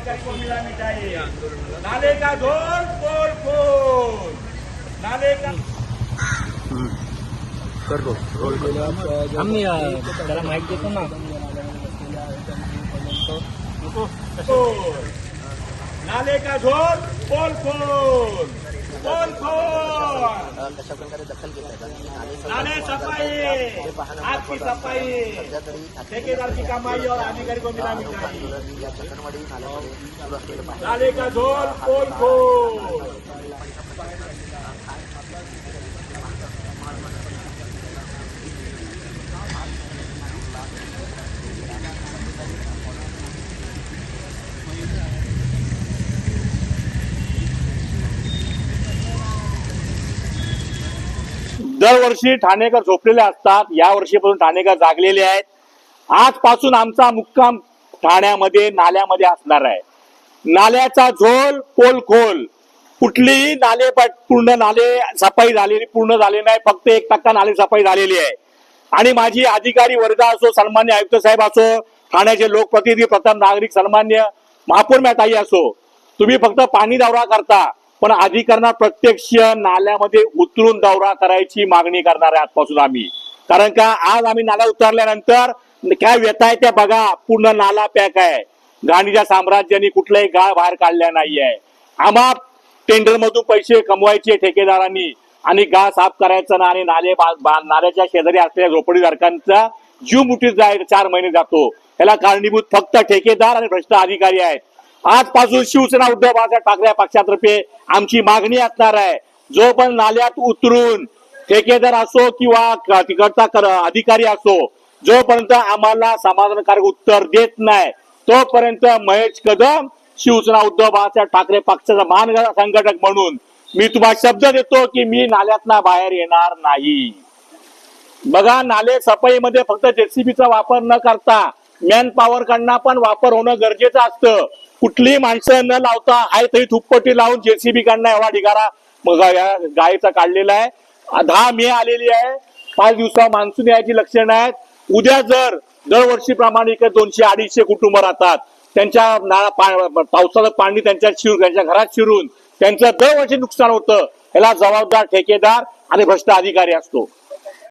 अधिकारी को मिला मिठाई, नाले का ढोल पोल खोल, नाले का कर दो हमने त्याला माहिती देतो ना नाले का ढोल पोल खोल, पोल खोल, कशा प्रकारे दखल घेतात नाले सफाई, आपकी सफाई, ठेकेदार की कमाई और अधिकारी को मिला मिठाई, या चकनवाडी नाल्यामध्ये सुरू असलेलं पाणी नाले का ढोल पोल खोल. दरवर्षी ठाणेकर झोपलेले असतात, या वर्षीपासून ठाणेकर जागलेले आहेत. आजपासून आमचा मुक्काम ठाण्यामध्ये नाल्यामध्ये असणार आहे. नाल्याचा झोल पोल खोल. कुठलीही नाले पूर्ण नाले सफाई झालेली पूर्ण झाले नाही, फक्त 1% नाले सफाई झालेली आहे. आणि माझी अधिकारी वर्ग असो, सन्मान्य आयुक्त साहेब असो, ठाण्याचे लोकप्रतिनिधी, प्रथम नागरिक, सन्मान्य महापौर मॅताई असो, तुम्ही फक्त पाणी दौरा करता, पण अधिकाऱ्यांना प्रत्यक्ष नाल्यामध्ये उतरून दौरा करायची मागणी करणार आहे आजपासून आम्ही. कारण का आज आम्ही नाला उतरल्यानंतर काय व्यथा आहे त्या बघा. पूर्ण नाला पॅक आहे. घाणीच्या साम्राज्याने कुठलाही गाळ बाहेर काढल्या नाहीये. आम्हा टेंडर मधून पैसे कमवायचे ठेकेदारांनी आणि गाळ साफ करायचं ना, आणि नाल्याच्या शेजारी असलेल्या झोपडीधारकांचा जीव मुठीत जायला 4 महिने जातो. याला कारणीभूत फक्त ठेकेदार आणि भ्रष्ट अधिकारी आहेत. आजपासून शिवसेना उद्धव बाळासाहेब ठाकरे पक्षातर्फे आमची मागणी असणार आहे, जो पण नाल्यात उतरून ठेकेदार असो किंवा तिकडचा अधिकारी असो, जोपर्यंत आम्हाला समाधानकारक उत्तर देत नाही तोपर्यंत महेश कदम शिवसेना उद्धव बाळासाहेब ठाकरे पक्षाचा मान संघटक म्हणून मी तुम्हाला शब्द देतो की मी नाल्यातना बाहेर येणार नाही. बघा, नाले सफाईमध्ये फक्त जेसीबीचा वापर न करता मॅन पॉवर कडनं पण वापर होणं गरजेचं असतं. कुठलीही माणसं न लावता आहे तरी थुप्पटी लावून जेसीबी कडनं एवढा ढिगारा गायचा काढलेला आहे. 10 मे आलेली आहे. 5 दिवसा मान्सून यायची लक्षणं आहेत. उद्या जर दरवर्षीप्रमाणे 200-250 कुटुंब राहतात, त्यांच्या पावसाचं पाणी त्यांच्या घरात शिरून त्यांचं दरवर्षी नुकसान होतं. याला जबाबदार ठेकेदार आणि भ्रष्ट अधिकारी असतो.